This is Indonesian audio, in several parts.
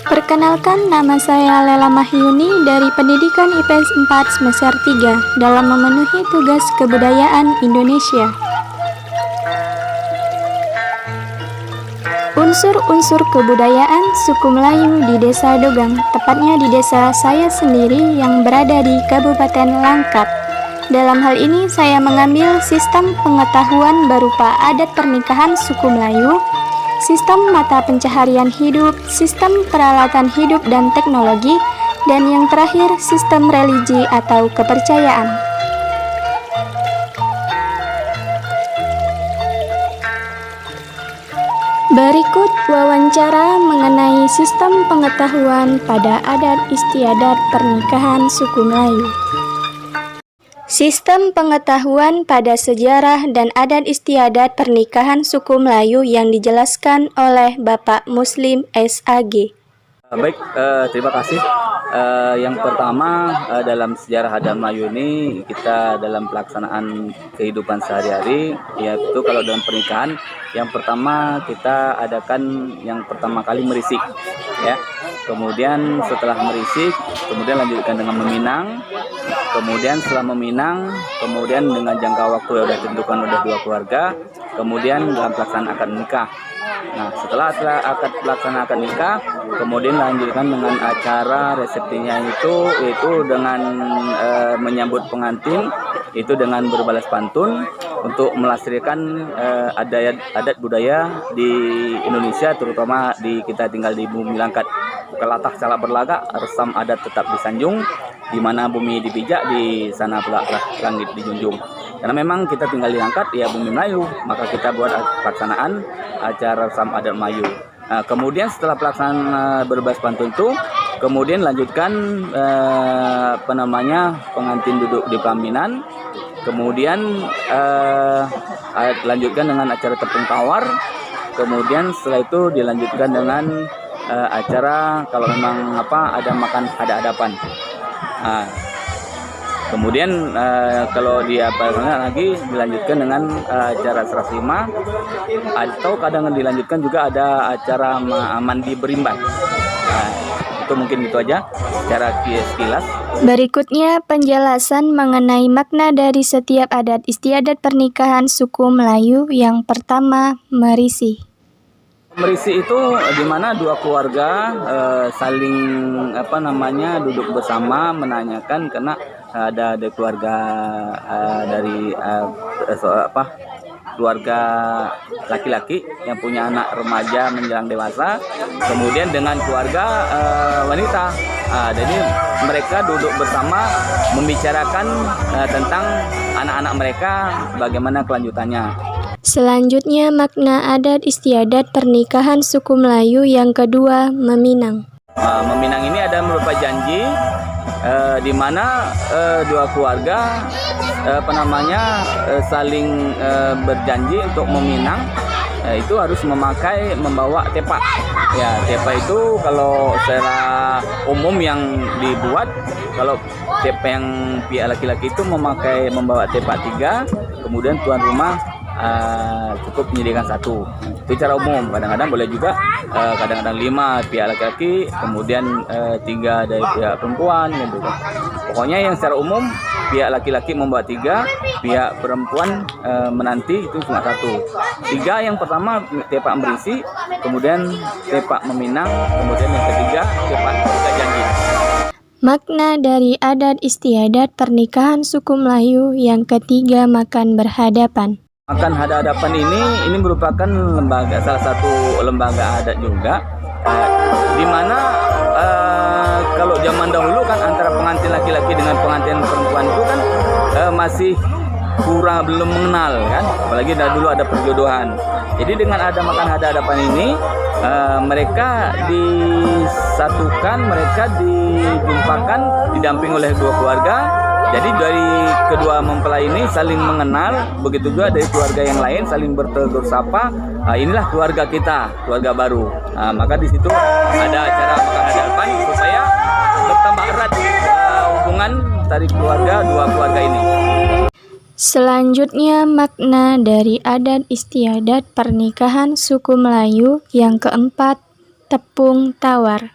Perkenalkan, nama saya Lela Mahyuni dari Pendidikan IPS 4 semester 3 dalam memenuhi tugas kebudayaan Indonesia. Unsur-unsur kebudayaan suku Melayu di Desa Dogang, tepatnya di desa saya sendiri yang berada di Kabupaten Langkat. Dalam hal ini saya mengambil sistem pengetahuan berupa adat pernikahan suku Melayu, sistem mata pencaharian hidup, sistem peralatan hidup dan teknologi, dan yang terakhir sistem religi atau kepercayaan. Berikut wawancara mengenai sistem pengetahuan pada adat istiadat pernikahan suku Melayu. Sistem pengetahuan pada sejarah dan adat istiadat pernikahan suku Melayu yang dijelaskan oleh Bapak Muslim SAG. Baik, terima kasih. Yang pertama, dalam sejarah adat Melayu ini kita dalam pelaksanaan kehidupan sehari-hari, yaitu kalau dalam pernikahan yang pertama kita adakan yang pertama kali merisik, ya. Kemudian setelah merisik, kemudian lanjutkan dengan meminang. Kemudian setelah meminang, kemudian dengan jangka waktu yang sudah ditentukan oleh dua keluarga, kemudian dalam pelaksanaan akad nikah. Nah, setelah akad pelaksanaan akad nikah, kemudian lanjutkan dengan acara resepsinya itu dengan menyambut pengantin, itu dengan berbalas pantun untuk melestarikan adat budaya di Indonesia, terutama di kita tinggal di bumi Langkat. Kelatah salah berlagak, resam adat tetap disanjung, di mana bumi dipijak, di sana pula langit dijunjung. Karena memang kita tinggal di Langkat, ya bumi Melayu, maka kita buat pelaksanaan acara resam adat Melayu. Nah, kemudian setelah pelaksanaan berbalas pantun itu, kemudian lanjutkan pengantin duduk di pelaminan, kemudian lanjutkan dengan acara tepung tawar, kemudian setelah itu dilanjutkan dengan acara kalau memang ada makan hadapan. Nah, kemudian kalau di lagi dilanjutkan dengan acara serah terima, atau kadang dilanjutkan juga ada acara mandi berimban. Nah, itu mungkin itu aja secara sekilas. Berikutnya penjelasan mengenai makna dari setiap adat istiadat pernikahan suku Melayu. Yang pertama, merisi. Merisi itu di mana dua keluarga saling duduk bersama menanyakan, karena ada keluarga dari keluarga laki-laki yang punya anak remaja menjelang dewasa, kemudian dengan keluarga wanita. Jadi mereka duduk bersama membicarakan tentang anak-anak mereka, bagaimana kelanjutannya. Selanjutnya makna adat istiadat pernikahan suku Melayu. Yang kedua, meminang. Meminang ini ada berupa janji di mana dua keluarga saling berjanji untuk meminang. Itu harus membawa tepak. Ya, tepak itu kalau secara umum yang dibuat, kalau tepak yang pihak laki-laki itu membawa tepak 3, kemudian tuan rumah cukup menyediakan 1. Itu cara umum. Kadang-kadang boleh juga kadang-kadang 5 pihak laki-laki, kemudian 3 dari pihak perempuan gitu kan. Pokoknya yang secara umum pihak laki-laki membawa 3, pihak perempuan menanti itu cuma 1. 3 yang pertama tepak berisi, kemudian tepak meminang, kemudian yang ketiga tepak janji. Makna dari adat istiadat pernikahan suku Melayu. Yang ketiga, makan berhadapan. Makan hadapan ini merupakan salah satu lembaga adat juga, di mana kalau zaman dahulu kan antara pengantin laki-laki dengan pengantin perempuan itu kan masih belum mengenal kan, apalagi dulu ada perjodohan. Jadi dengan ada makan hadapan ini, mereka disatukan, mereka dijumpakan, didamping oleh dua keluarga. Jadi dari kedua mempelai ini saling mengenal, begitu juga dari keluarga yang lain saling bertegur sapa. Inilah keluarga kita, keluarga baru. Maka di situ ada acara makan hadapan supaya bertambah erat hubungan hubungan tadi keluarga dua keluarga ini. Selanjutnya, makna dari adat istiadat pernikahan suku Melayu yang keempat, tepung tawar.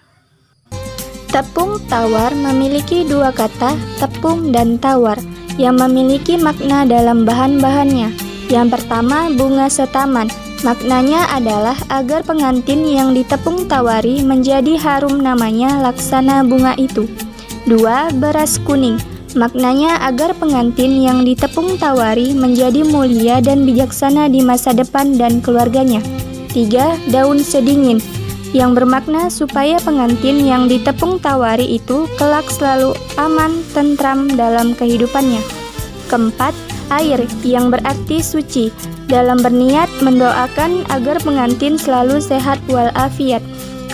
Tepung tawar memiliki dua kata, tepung dan tawar, yang memiliki makna dalam bahan-bahannya. Yang pertama, bunga setaman. Maknanya adalah agar pengantin yang ditepung tawari menjadi harum namanya laksana bunga itu. 2. Beras kuning. Maknanya agar pengantin yang ditepung tawari menjadi mulia dan bijaksana di masa depan dan keluarganya. 3. Daun sedingin, yang bermakna supaya pengantin yang ditepung tawari itu kelak selalu aman, tentram dalam kehidupannya. Keempat, air, yang berarti suci, dalam berniat mendoakan agar pengantin selalu sehat walafiat.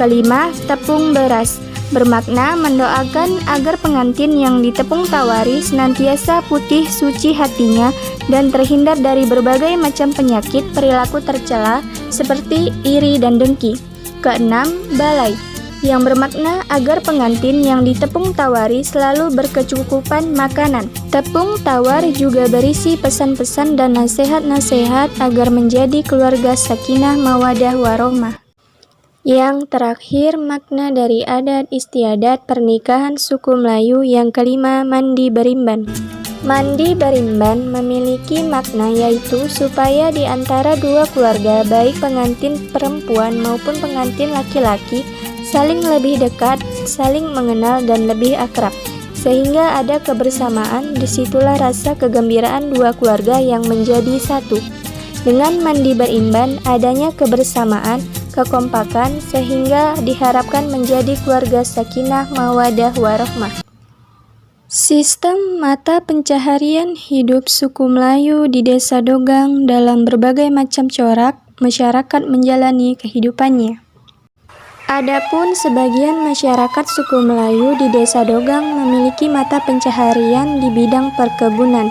Kelima, tepung beras, bermakna mendoakan agar pengantin yang ditepung tawari senantiasa putih suci hatinya dan terhindar dari berbagai macam penyakit perilaku tercela seperti iri dan dengki. Keenam, balai, yang bermakna agar pengantin yang ditepung tawari selalu berkecukupan makanan. Tepung tawar juga berisi pesan-pesan dan nasihat-nasihat agar menjadi keluarga sakinah mawadah warohmah. Yang terakhir, makna dari adat istiadat pernikahan suku Melayu yang kelima, mandi berimban. Mandi berimban memiliki makna yaitu supaya di antara dua keluarga, baik pengantin perempuan maupun pengantin laki-laki, saling lebih dekat, saling mengenal dan lebih akrab, sehingga ada kebersamaan. Disitulah rasa kegembiraan dua keluarga yang menjadi satu. Dengan mandi berimban, adanya kebersamaan, kekompakan, sehingga diharapkan menjadi keluarga sakinah mawadah warohmah. Sistem mata pencaharian hidup suku Melayu di Desa Dogang dalam berbagai macam corak masyarakat menjalani kehidupannya. Adapun sebagian masyarakat suku Melayu di Desa Dogang memiliki mata pencaharian di bidang perkebunan,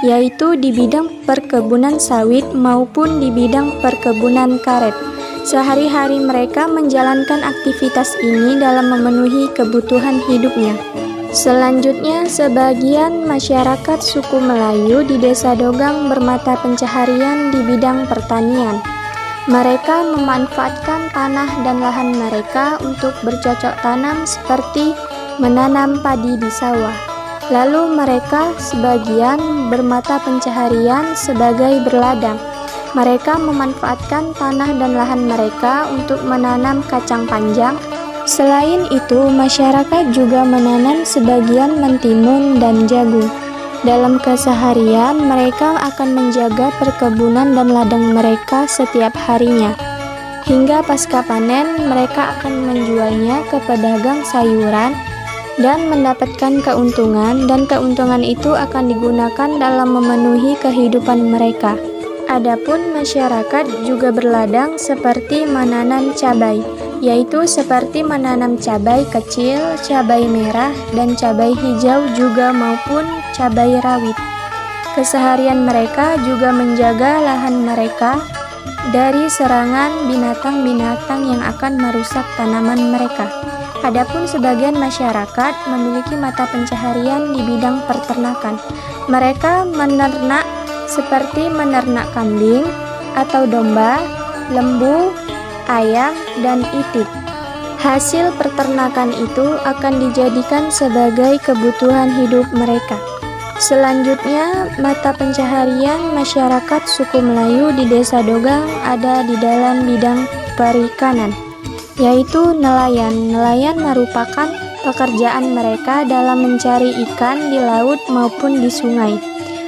yaitu di bidang perkebunan sawit maupun di bidang perkebunan karet. Sehari-hari mereka menjalankan aktivitas ini dalam memenuhi kebutuhan hidupnya. Selanjutnya, sebagian masyarakat suku Melayu di Desa Dogang bermata pencaharian di bidang pertanian. Mereka memanfaatkan tanah dan lahan mereka untuk bercocok tanam seperti menanam padi di sawah. Lalu mereka sebagian bermata pencaharian sebagai berladang. Mereka memanfaatkan tanah dan lahan mereka untuk menanam kacang panjang. Selain itu, masyarakat juga menanam sebagian mentimun dan jagung. Dalam keseharian, mereka akan menjaga perkebunan dan ladang mereka setiap harinya. Hingga pasca panen, mereka akan menjualnya ke pedagang sayuran dan mendapatkan keuntungan, dan keuntungan itu akan digunakan dalam memenuhi kehidupan mereka. Adapun masyarakat juga berladang seperti menanam cabai, yaitu seperti menanam cabai kecil, cabai merah, dan cabai hijau juga maupun cabai rawit. Keseharian mereka juga menjaga lahan mereka dari serangan binatang-binatang yang akan merusak tanaman mereka. Adapun sebagian masyarakat memiliki mata pencaharian di bidang peternakan. Mereka menernak seperti menernak kambing atau domba, lembu, ayam, dan itik. Hasil peternakan itu akan dijadikan sebagai kebutuhan hidup mereka. Selanjutnya, mata pencaharian masyarakat suku Melayu di Desa Dogang ada di dalam bidang perikanan, yaitu nelayan. Nelayan merupakan pekerjaan mereka dalam mencari ikan di laut maupun di sungai.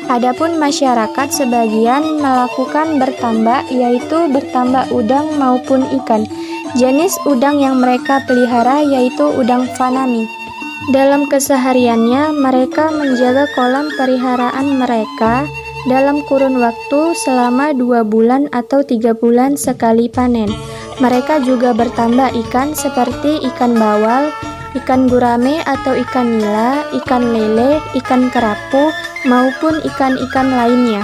Adapun masyarakat sebagian melakukan bertambak, yaitu bertambak udang maupun ikan. Jenis udang yang mereka pelihara yaitu udang fanami. Dalam kesehariannya, mereka menjaga kolam peliharaan mereka dalam kurun waktu selama 2 bulan atau 3 bulan sekali panen. Mereka juga bertambak ikan seperti ikan bawal, ikan gurame atau ikan nila, ikan lele, ikan kerapu, maupun ikan-ikan lainnya.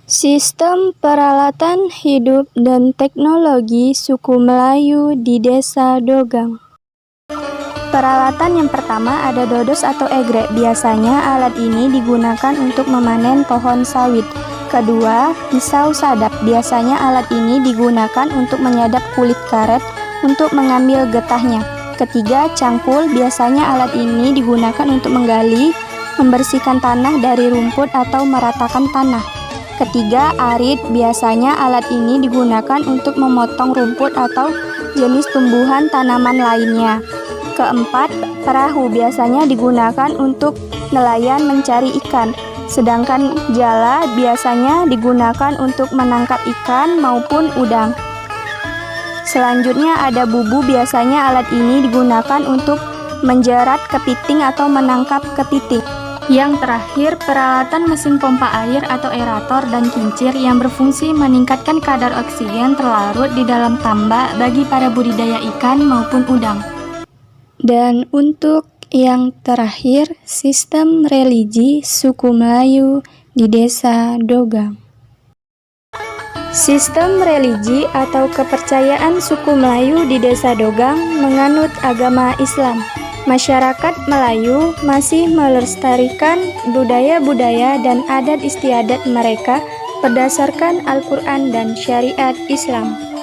Sistem peralatan hidup dan teknologi suku Melayu di Desa Dogang. Peralatan yang pertama ada dodos atau egrek. Biasanya alat ini digunakan untuk memanen pohon sawit. Kedua, pisau sadap. Biasanya alat ini digunakan untuk menyadap kulit karet untuk mengambil getahnya. Ketiga, cangkul. Biasanya alat ini digunakan untuk menggali, membersihkan tanah dari rumput atau meratakan tanah. Ketiga, arit. Biasanya alat ini digunakan untuk memotong rumput atau jenis tumbuhan tanaman lainnya. Keempat, perahu. Biasanya digunakan untuk nelayan mencari ikan. Sedangkan jala biasanya digunakan untuk menangkap ikan maupun udang. Selanjutnya ada bubu. Biasanya alat ini digunakan untuk menjerat kepiting atau menangkap kepiting. Yang terakhir, peralatan mesin pompa air atau aerator dan kincir yang berfungsi meningkatkan kadar oksigen terlarut di dalam tambak bagi para budidaya ikan maupun udang. Dan untuk yang terakhir, sistem religi suku Melayu di Desa Dogang. Sistem religi atau kepercayaan suku Melayu di Desa Dogang menganut agama Islam. Masyarakat Melayu masih melestarikan budaya-budaya dan adat istiadat mereka berdasarkan Al-Quran dan syariat Islam.